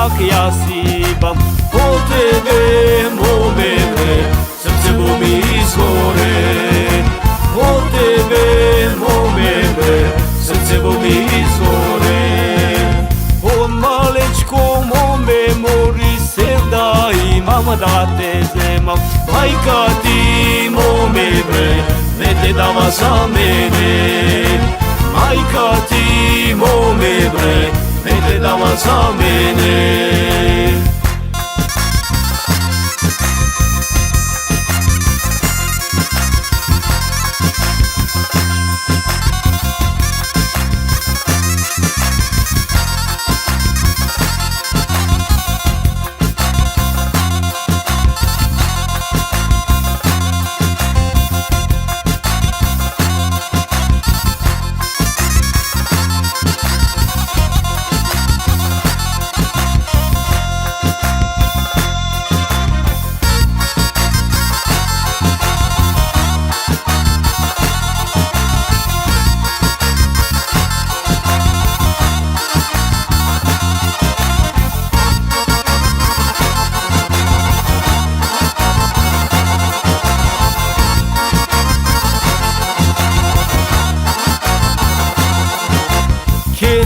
jak ja sipam. Po tebe, mome bre, srce bo mi izgore. Po tebe, mome bre, srce bo mi izgore. Od malečko mome mori se da imam da te zemam. Majka ti mome bre, ne te dava za mene. Majka ti mome bre, ne te dava za mene.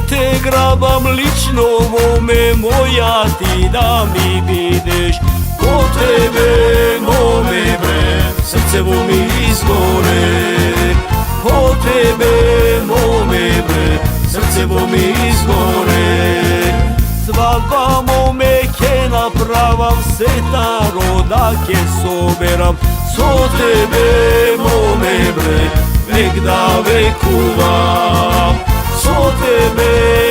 Te grabam lično mome moja ti da mi vidiš. Po tebe mome bre, srce bo mi izgore. Po tebe mome bre, srce bo mi izgore. Svadba mome ke napravam, se ta roda ke soberam. So tebe mome bre, vek da vekuvam. So tebe